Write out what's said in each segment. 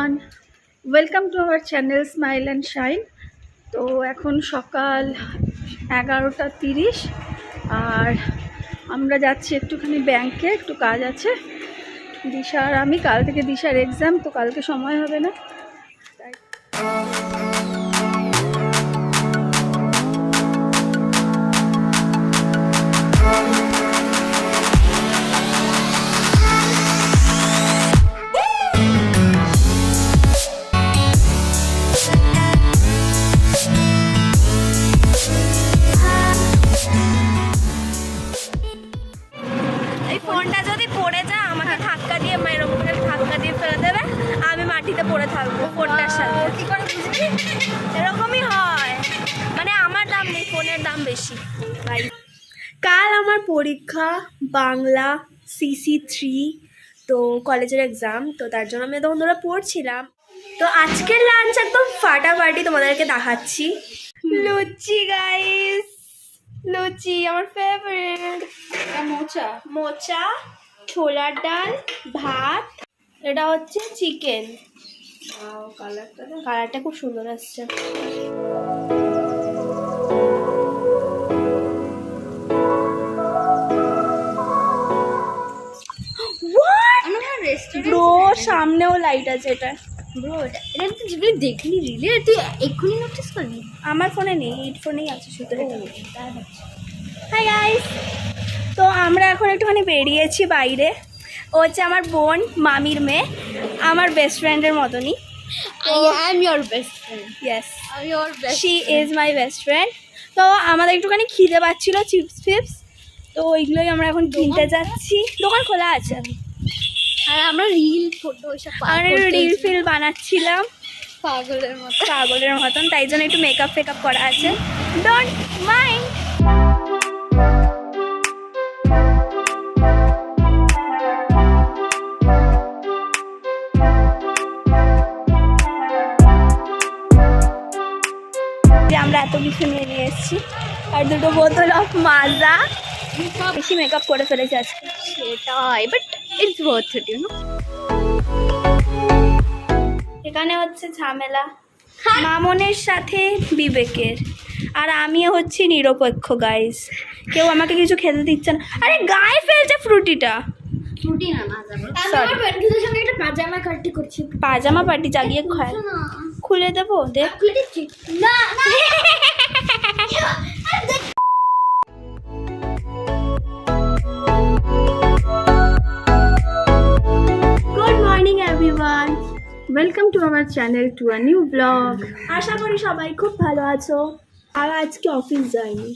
everyone, welcome to our channel Smile and Shine. তো এখন সকাল 11:30 আর আমরা যাচ্ছি একটুখানি ব্যাংকে, একটু কাজ আছে। দিশা আর আমি, কাল থেকে দিশার এক্সাম, তো কালকে সময় হবে না। ফোনটা যদি পড়ে যায় আমাকে ধাক্কা দিয়ে ফেলে দেবে, আমি মাটিতে পড়ে থাকবো ফোনটার সাথে। কি করে বুঝলি? এরকমই হয়, মানে আমার দাম নেই, ফোনের দাম বেশি ভাই। কাল আমার পরীক্ষা বাংলা CC3, তো কলেজের এক্সাম, তো তার জন্য আমি তখন ধরে পড়ছিলাম। তো আজকের লাঞ্চ একদম ফাটাফাটি তোমাদেরকে দেখাচ্ছি। লুচি গাইস, লুচি আমার ফেভারিট। মোচা, ছোলার ডাল, ভাত, এটা হচ্ছে চিকেন। কালারটা খুব সুন্দর আসছে। ব্রো সামনেও লাইট আছে এটা। ব্রো এটা তো যেগুলো দেখলি রিলে, তুই এক্ষুনি নোটিস করলি? আমার ফোনে নেই, হেডফোনেই আছে শুধু। হাই গাইস, তো আমরা এখন একটুখানি বেরিয়েছি বাইরে। ও হচ্ছে আমার বোন, মামির মেয়ে, আমার বেস্ট ফ্রেন্ডের মতনই। I am your best friend. Yes, I'm your best she friend. Is my best friend. তো আমাদের একটুখানি খিদে পাচ্ছিল, চিপস ফিপস, তো ওইগুলোই আমরা এখন কিনতে যাচ্ছি। দোকান খোলা আছে। আর আমরা রিল ফটো এসব আমরা একটু রিল ফিল বানাচ্ছিলাম পাগলের মতন, তাই জন্য একটু মেকআপ ফেকআপ করা আছে। Don't mind. আমরা এত কিছু নিয়ে এসেছি, আর দুটো বোতল অফ মাজা। বেশি মেকআপ করে ফেলেছি আজকে, সেটাই, but it's worth it, you know. এখানে হচ্ছে ঝামেলা মামনের সাথে বিবেকের, আর আমিও হচ্ছি নিরপেক্ষ গাইস। কেউ আমাকে কিছু খেতে দিচ্ছে না। আরে গায়ে ফেলছে ফ্রুটিটা। ছুটি না না যাবে। Sorry. আমি বন্ধুদের সঙ্গে একটা পাজামা পার্টি করছি। পাজামা পার্টি জাগিয়ে খায়, খুলে দেবো দেখ। খুলে দিচ্ছি না না। Good morning everyone, Welcome to our channel, to a new vlog. আশা করি সবাই খুব ভালো আছো। আর আজকে অফিস যাইনি,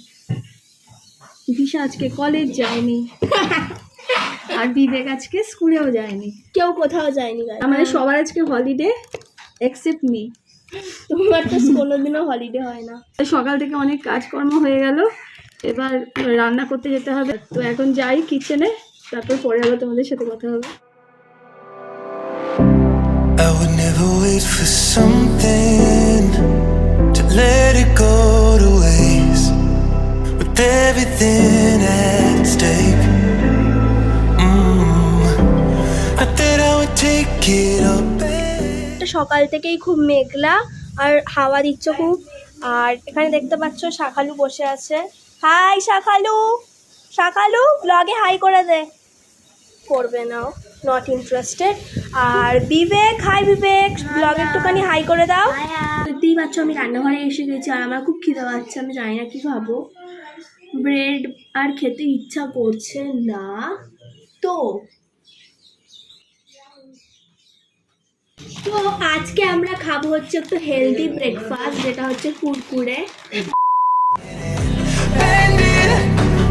দিশা আজকে কলেজ যায়নি আর বিবেক আজকে স্কুলেও যায়নি। কেউ কোথাও যায়নি গাইস। আমাদের সবার আজকে হলিডে এক্সেপ্ট মি। তোমার তো কোনোদিনও হলিডে হয় না। সকাল থেকে অনেক কাজকর্ম হয়ে গেল, এবার রান্না করতে যেতে হবে। তো এখন যাই কিচেনে, তারপর পরে আবার তোমাদের সাথে কথা হবে। I would never wait for something to let it go to waste. With everything at stake, I thought I would take it up. সকাল থেকেই খুব মেঘলা আর হাওয়া দিচ্ছে খুব। আর এখানে দেখতে পাচ্ছ শাখালু বসে আছে। হাই শাখালু, শাখালু ব্লগে হাই করে দে। করবে না, নট ইন্টারেস্টেড। আর বিবেক, হাই বিবেক, ব্লগে একটুখানি হাই করে দাও। দেখতেই পাচ্ছ আমি রান্নাঘরে এসে গেছি, আর আমার খুব খিদে পাচ্ছে। আমি জানি না কি খাবো, ব্রেড আর খেতে ইচ্ছা করছে না। তো আজকে আমরা খাবো হচ্ছে একটু হেলদি ব্রেকফাস্ট, যেটা হচ্ছে Kurkure. Bend it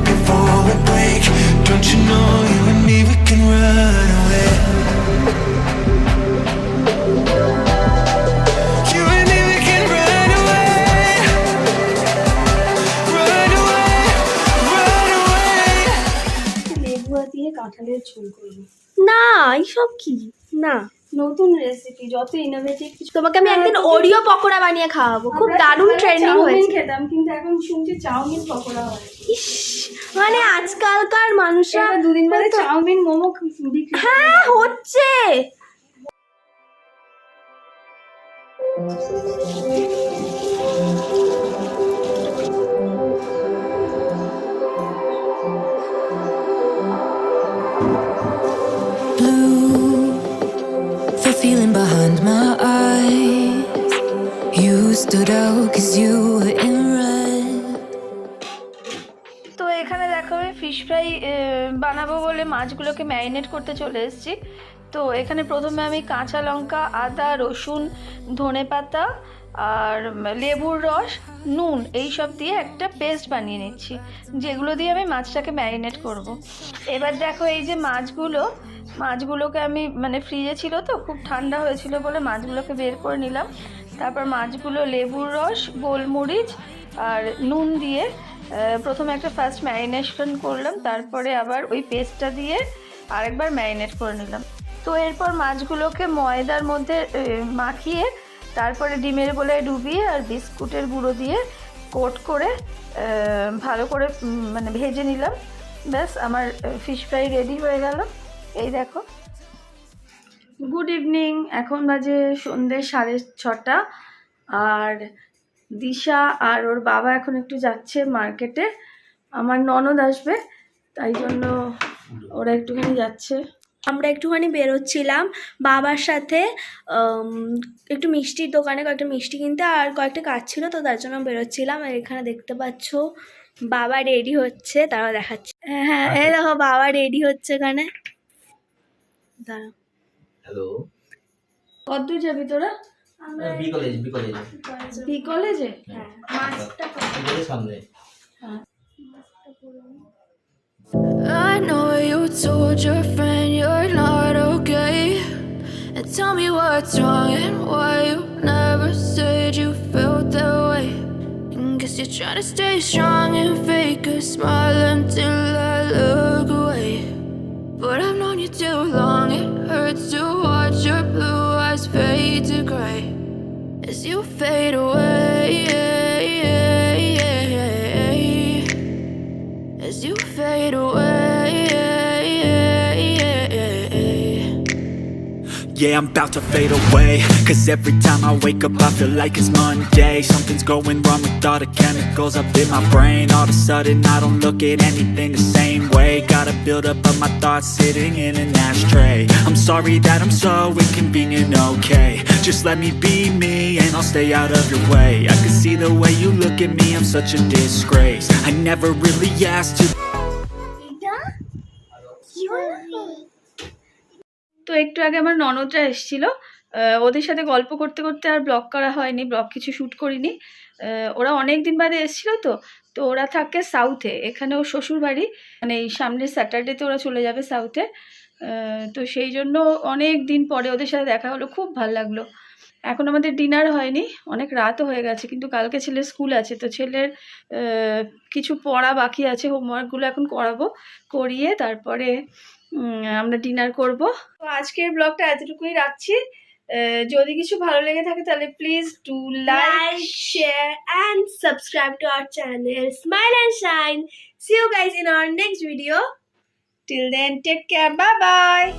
before we break. Don't you know you and me, we can run away. You and me, we can run away. Run away, run away. লেবুয়া দিয়ে কাঁঠালের ঝোল করবো। না এইসব কি, না নতুন রেসিপি, যত ইনোভেটিভ কিছু। তোমাকে আমি একদিন ওরিও পকোড়া বানিয়ে খাওয়াবো, খুব দারুণ ট্রেন্ডিং হয়েছে। খেতাম, কিন্তু এখন শুনছি চাউমিন পকোড়া হয়। ইস, মানে আজকালকার মানুষরা দুদিন বাদে চাউমিন মোমো বিক্রি। হ্যাঁ হচ্ছে। Blue, the feeling behind my eyes. You stood out 'cause you were in red. তো এখানে দেখো আমি ফিশ ফ্রাই বানাবো বলে মাছগুলোকে ম্যারিনেট করতে চলে এসেছি। তো এখানে প্রথমে আমি কাঁচা লঙ্কা, আদা, রসুন, ধনেপাতা আর লেবুর রস, নুন এই সব দিয়ে একটা পেস্ট বানিয়ে নিচ্ছি, যেগুলো দিয়ে আমি মাছটাকে ম্যারিনেট করব। এবার দেখো এই যে মাছগুলোকে আমি মানে ফ্রিজে ছিল তো, খুব ঠান্ডা হয়েছিল বলে মাছগুলোকে বের করে নিলাম। তারপর মাছগুলো লেবুর রস, গোলমরিচ আর নুন দিয়ে প্রথমে একটা ফার্স্ট ম্যারিনেশন করলাম, তারপরে আবার ওই পেস্টটা দিয়ে আরেকবার ম্যারিনেট করে নিলাম। তো এরপর মাছগুলোকে ময়দার মধ্যে মাখিয়ে তারপরে ডিমের গোলায় ডুবিয়ে আর বিস্কুটের গুঁড়ো দিয়ে কোট করে ভালো করে মানে ভেজে নিলাম। ব্যাস আমার ফিশ ফ্রাই রেডি হয়ে গেল। এই দেখো। গুড ইভিনিং, এখন বাজে সন্ধ্যে 6:30 আর দিশা আর ওর বাবা এখন একটু যাচ্ছে মার্কেটে। আমার ননদ আসবে, তাই জন্য ওরা একটুখানি যাচ্ছে। আমরা একটুখানি বেরোচ্ছিলাম বাবার সাথে একটু মিষ্টির দোকানে কয়েকটা মিষ্টি কিনতে, আর কয়েকটা কাজ ছিল, তো তার জন্য বেরোচ্ছিলাম। আর এখানে দেখতে পাচ্ছ বাবা রেডি হচ্ছে, তারাও দেখাচ্ছে। হ্যাঁ এই দেখো বাবা রেডি হচ্ছে এখানে। দাঁড়াও। হ্যালো, কতদূর যাবি তোরা? বি কলেজ বি কলেজে? কলেজের সামনে। I know you told your friend you're not okay. And tell me what's wrong and why you never said you felt that way. And guess you're trying to stay strong and fake a smile until I look away. But I've known you too long, it hurts to watch your blue eyes fade to gray as you fade away, as you fade away. Yeah, I'm about to fade away, 'cause every time I wake up I feel like it's Monday. Something's going wrong with all the chemicals up in my brain. All of a sudden I don't look at anything the same way. Gotta build up of my thoughts sitting in an ashtray. I'm sorry that I'm so inconvenient, okay. Just let me be me and I'll stay out of your way. I can see the way you look at me, I'm such a disgrace. I never really asked to. তো একটু আগে আমার ননদরা এসেছিল, ওদের সাথে গল্প করতে করতে আর ব্লগ করা হয়নি, ব্লগ কিছু শ্যুট করিনি। ওরা অনেক দিন বাদে এসেছিলো তো ওরা থাকে সাউথে, এখানে ওর শ্বশুর বাড়ি, মানে এই সামনের স্যাটারডেতে ওরা চলে যাবে সাউথে। তো সেই জন্য অনেক দিন পরে ওদের সাথে দেখা হলো, খুব ভালো লাগলো। এখন আমাদের ডিনার হয়নি, অনেক রাতও হয়ে গেছে, কিন্তু কালকে ছেলের স্কুল আছে, তো ছেলের কিছু পড়া বাকি আছে, হোমওয়ার্কগুলো এখন করিয়ে তারপরে আমরা ডিনার করব। তো আজকের ব্লগটা এতটুকুই রাখছি। যদি কিছু ভালো লেগে থাকে তাহলে please do like, share and subscribe to our channel Smile and Shine. See you guys in our next video. till then take care, bye bye.